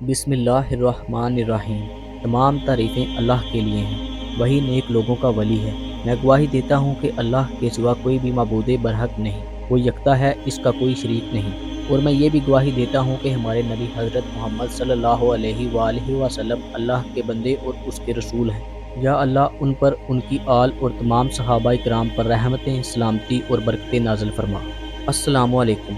بسم اللہ الرحمن الرحیم۔ تمام تعریفیں اللہ کے لیے ہیں، وہی نیک لوگوں کا ولی ہے۔ میں گواہی دیتا ہوں کہ اللہ کے سوا کوئی بھی معبود برحق نہیں، وہ یکتا ہے، اس کا کوئی شریک نہیں۔ اور میں یہ بھی گواہی دیتا ہوں کہ ہمارے نبی حضرت محمد صلی اللہ علیہ وآلہ وسلم اللہ کے بندے اور اس کے رسول ہیں۔ یا اللہ ان پر، ان کی آل اور تمام صحابہ کرام پر رحمتیں، سلامتی اور برکتیں نازل فرما۔ السلام علیکم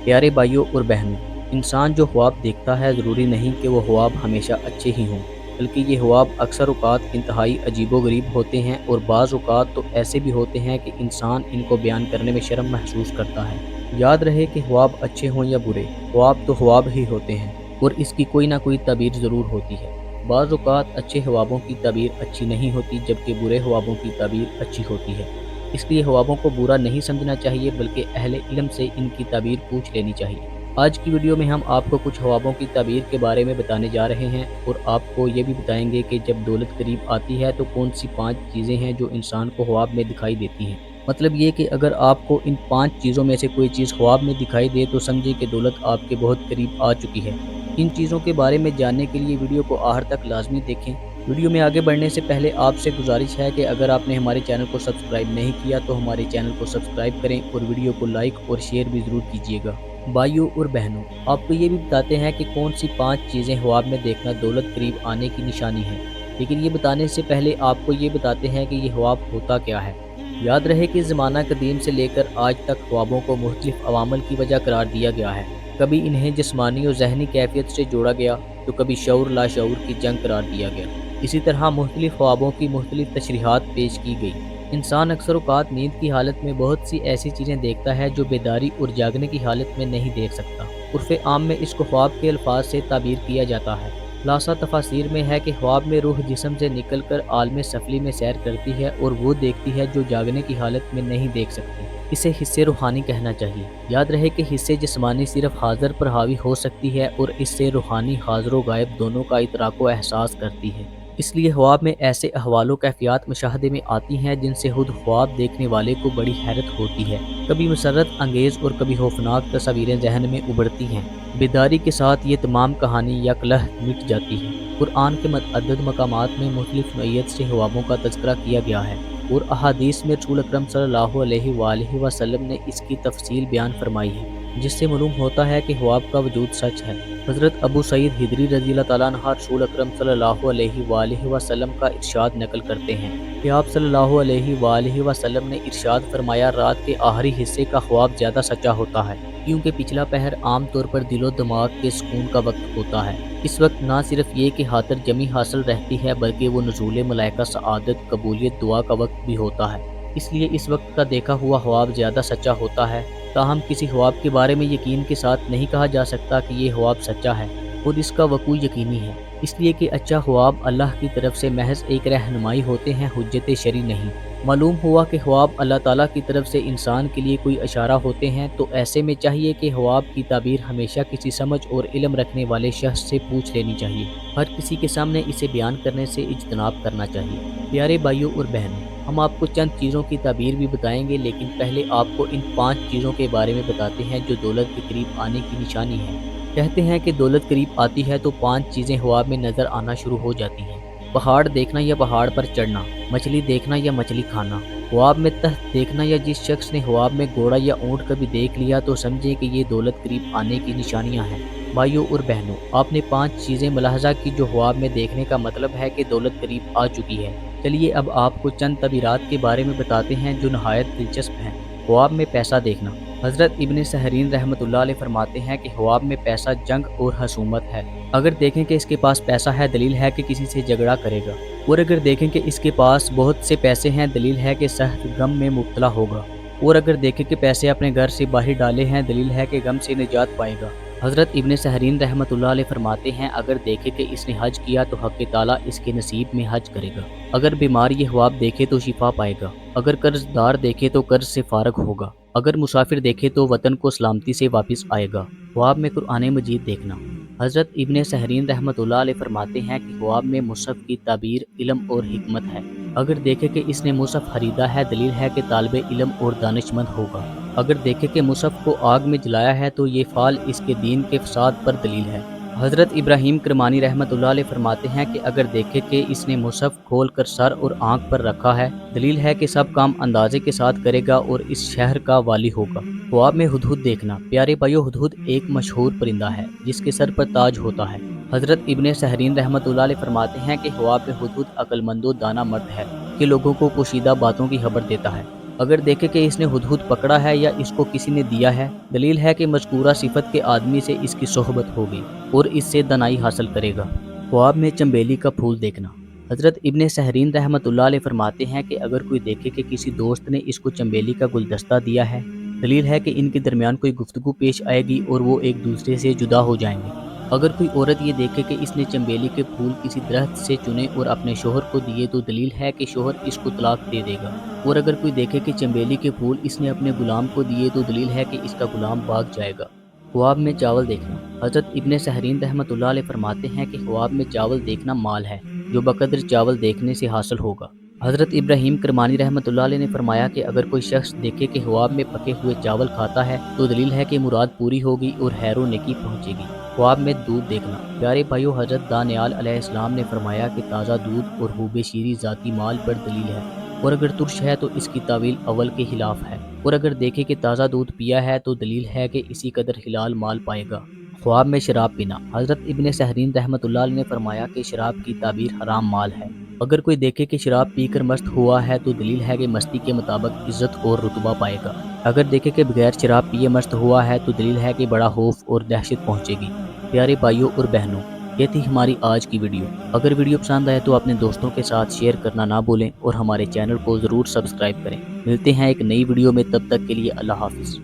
پیارے بھائیوں اور بہنوں۔ انسان جو خواب دیکھتا ہے، ضروری نہیں کہ وہ خواب ہمیشہ اچھے ہی ہوں، بلکہ یہ خواب اکثر اوقات انتہائی عجیب و غریب ہوتے ہیں، اور بعض اوقات تو ایسے بھی ہوتے ہیں کہ انسان ان کو بیان کرنے میں شرم محسوس کرتا ہے۔ یاد رہے کہ خواب اچھے ہوں یا برے، خواب تو خواب ہی ہوتے ہیں، اور اس کی کوئی نہ کوئی تعبیر ضرور ہوتی ہے۔ بعض اوقات اچھے خوابوں کی تعبیر اچھی نہیں ہوتی، جبکہ برے خوابوں کی تعبیر اچھی ہوتی ہے۔ اس لیے خوابوں کو برا نہیں سمجھنا چاہیے، بلکہ اہل علم سے ان کی تعبیر پوچھ لینی چاہیے۔ آج کی ویڈیو میں ہم آپ کو کچھ خوابوں کی تعبیر کے بارے میں بتانے جا رہے ہیں، اور آپ کو یہ بھی بتائیں گے کہ جب دولت قریب آتی ہے تو کون سی 5 چیزیں ہیں جو انسان کو خواب میں دکھائی دیتی ہیں۔ مطلب یہ کہ اگر آپ کو ان 5 چیزوں میں سے کوئی چیز خواب میں دکھائی دے تو سمجھے کہ دولت آپ کے بہت قریب آ چکی ہے۔ ان چیزوں کے بارے میں جاننے کے لیے ویڈیو کو آخر تک لازمی دیکھیں۔ ویڈیو میں آگے بڑھنے سے پہلے آپ سے گزارش ہے کہ اگر آپ نے ہمارے چینل کو سبسکرائب نہیں کیا تو ہمارے چینل کو سبسکرائب کریں، اور ویڈیو کو لائک اور شیئر بھی ضرور کیجیے گا۔ بھائیوں اور بہنوں، آپ کو یہ بھی بتاتے ہیں کہ کون سی 5 چیزیں خواب میں دیکھنا دولت قریب آنے کی نشانی ہے، لیکن یہ بتانے سے پہلے آپ کو یہ بتاتے ہیں کہ یہ خواب ہوتا کیا ہے۔ یاد رہے کہ زمانہ قدیم سے لے کر آج تک خوابوں کو مختلف عوامل کی وجہ قرار دیا گیا ہے۔ کبھی انہیں جسمانی اور ذہنی کیفیت سے جوڑا گیا، تو کبھی شعور لاشعور کی جنگ قرار دیا گیا۔ اسی طرح مختلف خوابوں کی مختلف تشریحات پیش کی گئی۔ انسان اکثر اوقات نیند کی حالت میں بہت سی ایسی چیزیں دیکھتا ہے جو بیداری اور جاگنے کی حالت میں نہیں دیکھ سکتا۔ عرف عام میں اس کو خواب کے الفاظ سے تعبیر کیا جاتا ہے۔ خلاصہ تفاسیر میں ہے کہ خواب میں روح جسم سے نکل کر عالم سفلی میں سیر کرتی ہے، اور وہ دیکھتی ہے جو جاگنے کی حالت میں نہیں دیکھ سکتی۔ اسے حصے روحانی کہنا چاہیے۔ یاد رہے کہ حصے جسمانی صرف حاضر پر حاوی ہو سکتی ہے، اور اس سے روحانی حاضر و غائب دونوں کا ادراک و احساس کرتی ہے۔ اس لیے خواب میں ایسے احوال و کیفیات مشاہدے میں آتی ہیں جن سے خود خواب دیکھنے والے کو بڑی حیرت ہوتی ہے۔ کبھی مسرت انگیز اور کبھی خوفناک تصاویریں ذہن میں ابھرتی ہیں۔ بیداری کے ساتھ یہ تمام کہانی یا قلہت مٹ جاتی ہے۔ قرآن کے متعدد مقامات میں مختلف نوعیت سے خوابوں کا تذکرہ کیا گیا ہے، اور احادیث میں رسول اکرم صلی اللہ علیہ وآلہ وسلم نے اس کی تفصیل بیان فرمائی ہے، جس سے معلوم ہوتا ہے کہ خواب کا وجود سچ ہے۔ حضرت ابو سعید خدری رضی اللہ تعالیٰ عنہ رسول اکرم صلی اللہ علیہ وآلہ وسلم کا ارشاد نقل کرتے ہیں کہ آپ صلی اللہ علیہ وآلہ وسلم نے ارشاد فرمایا، رات کے آخری حصے کا خواب زیادہ سچا ہوتا ہے، کیونکہ پچھلا پہر عام طور پر دل و دماغ کے سکون کا وقت ہوتا ہے۔ اس وقت نہ صرف یہ کہ خاطر جمی حاصل رہتی ہے، بلکہ وہ نزول ملائکہ سعادت، قبولیت، دعا کا وقت بھی ہوتا ہے۔ اس لیے اس وقت کا دیکھا ہوا خواب زیادہ سچا ہوتا ہے۔ تاہم کسی خواب کے بارے میں یقین کے ساتھ نہیں کہا جا سکتا کہ یہ خواب سچا ہے، اور اس کا وقوع یقینی ہے، اس لیے کہ اچھا خواب اللہ کی طرف سے محض ایک رہنمائی ہوتے ہیں، حجت شرعی نہیں۔ معلوم ہوا کہ خواب اللہ تعالیٰ کی طرف سے انسان کے لیے کوئی اشارہ ہوتے ہیں، تو ایسے میں چاہیے کہ خواب کی تعبیر ہمیشہ کسی سمجھ اور علم رکھنے والے شخص سے پوچھ لینی چاہیے۔ ہر کسی کے سامنے اسے بیان کرنے سے اجتناب کرنا چاہیے۔ پیارے بھائیوں اور بہنوں، ہم آپ کو چند چیزوں کی تعبیر بھی بتائیں گے، لیکن پہلے آپ کو ان 5 چیزوں کے بارے میں بتاتے ہیں جو دولت کے قریب آنے کی نشانی ہے۔ کہتے ہیں کہ دولت قریب آتی ہے تو 5 چیزیں خواب میں نظر آنا شروع ہو جاتی ہیں۔ پہاڑ دیکھنا یا پہاڑ پر چڑھنا، مچھلی دیکھنا یا مچھلی کھانا، خواب میں تخت دیکھنا، یا جس شخص نے خواب میں گھوڑا یا اونٹ کبھی دیکھ لیا تو سمجھے کہ یہ دولت قریب آنے کی نشانیاں ہیں۔ بھائیوں اور بہنوں، آپ نے 5 چیزیں ملاحظہ کی جو خواب میں دیکھنے کا مطلب ہے کہ دولت قریب آ چکی ہے۔ چلیے اب آپ کو چند تعبیرات کے بارے میں بتاتے ہیں جو نہایت دلچسپ ہیں۔ خواب میں پیسہ دیکھنا۔ حضرت ابن سہرین رحمۃ اللہ علیہ فرماتے ہیں کہ خواب میں پیسہ جنگ اور خصومت ہے۔ اگر دیکھیں کہ اس کے پاس پیسہ ہے، دلیل ہے کہ کسی سے جھگڑا کرے گا، اور اگر دیکھیں کہ اس کے پاس بہت سے پیسے ہیں، دلیل ہے کہ سخت غم میں مبتلا ہوگا، اور اگر دیکھیں کہ پیسے اپنے گھر سے باہر ڈالے ہیں، دلیل ہے کہ غم سے نجات پائے گا۔ حضرت ابن سہرین رحمۃ اللہ علیہ فرماتے ہیں، اگر دیکھے کہ اس نے حج کیا تو حق تعالیٰ اس کے نصیب میں حج کرے گا۔ اگر بیمار یہ خواب دیکھے تو شفا پائے گا۔ اگر قرض دار دیکھے تو قرض سے فارغ ہوگا۔ اگر مسافر دیکھے تو وطن کو سلامتی سے واپس آئے گا۔ خواب میں قرآن مجید دیکھنا۔ حضرت ابن سہرین رحمۃ اللہ علیہ فرماتے ہیں کہ خواب میں مصحف کی تعبیر علم اور حکمت ہے۔ اگر دیکھے کہ اس نے مصحف خریدا ہے، دلیل ہے کہ طالب علم اور دانش مند ہوگا۔ اگر دیکھے کہ مصحف کو آگ میں جلایا ہے تو یہ فعل اس کے دین کے فساد پر دلیل ہے۔ حضرت ابراہیم کرمانی رحمۃ اللہ علیہ فرماتے ہیں کہ اگر دیکھے کہ اس نے مصحف کھول کر سر اور آنکھ پر رکھا ہے، دلیل ہے کہ سب کام اندازے کے ساتھ کرے گا اور اس شہر کا والی ہوگا۔ خواب میں ہدہد دیکھنا۔ پیارے بھائیو، ہدہد ایک مشہور پرندہ ہے جس کے سر پر تاج ہوتا ہے۔ حضرت ابن سہرین رحمۃ اللہ علیہ فرماتے ہیں کہ خواب میں ہدہد عقل مند و دانا مرد ہے کہ لوگوں کو پوشیدہ باتوں کی خبر دیتا ہے۔ اگر دیکھے کہ اس نے ہدہد پکڑا ہے یا اس کو کسی نے دیا ہے، دلیل ہے کہ مذکورہ صفت کے آدمی سے اس کی صحبت ہوگی اور اس سے دنائی حاصل کرے گا۔ خواب میں چنبیلی کا پھول دیکھنا۔ حضرت ابن سہرین رحمۃ اللہ علیہ فرماتے ہیں کہ اگر کوئی دیکھے کہ کسی دوست نے اس کو چنبیلی کا گلدستہ دیا ہے، دلیل ہے کہ ان کے درمیان کوئی گفتگو پیش آئے گی اور وہ ایک دوسرے سے جدا ہو جائیں گے۔ اگر کوئی عورت یہ دیکھے کہ اس نے چنبیلی کے پھول کسی درخت سے چنے اور اپنے شوہر کو دیے تو دلیل ہے کہ شوہر اس کو طلاق دے دے گا۔ اور اگر کوئی دیکھے کہ چنبیلی کے پھول اس نے اپنے غلام کو دیے تو دلیل ہے کہ اس کا غلام بھاگ جائے گا۔ خواب میں چاول دیکھنا۔ حضرت ابن سہرین رحمۃ اللہ علیہ فرماتے ہیں کہ خواب میں چاول دیکھنا مال ہے جو بقدر چاول دیکھنے سے حاصل ہوگا۔ حضرت ابراہیم کرمانی رحمۃ اللہ علیہ نے فرمایا کہ اگر کوئی شخص دیکھے کہ خواب میں پکے ہوئے چاول کھاتا ہے تو دلیل ہے کہ مراد پوری ہوگی اور خیر و نیکی پہنچے گی۔ خواب میں دودھ دیکھنا۔ پیارے بھائیو، حضرت دانیال علیہ السلام نے فرمایا کہ تازہ دودھ اور حوب شیری ذاتی مال پر دلیل ہے، اور اگر ترش ہے تو اس کی تعویل اول کے خلاف ہے، اور اگر دیکھے کہ تازہ دودھ پیا ہے تو دلیل ہے کہ اسی قدر حلال مال پائے گا۔ خواب میں شراب پینا۔ حضرت ابن سہرین رحمۃ اللہ علیہ نے فرمایا کہ شراب کی تعبیر حرام مال ہے۔ اگر کوئی دیکھے کہ شراب پی کر مست ہوا ہے تو دلیل ہے کہ مستی کے مطابق عزت اور رتبہ پائے گا۔ اگر دیکھے کہ بغیر شراب پیے مست ہوا ہے تو دلیل ہے کہ بڑا خوف اور دہشت پہنچے گی۔ پیارے بھائیوں اور بہنوں، یہ تھی ہماری آج کی ویڈیو۔ اگر ویڈیو پسند آئے تو اپنے دوستوں کے ساتھ شیئر کرنا نہ بھولیں اور ہمارے چینل کو ضرور سبسکرائب کریں۔ ملتے ہیں ایک نئی ویڈیو میں، تب تک کے لیے اللہ حافظ۔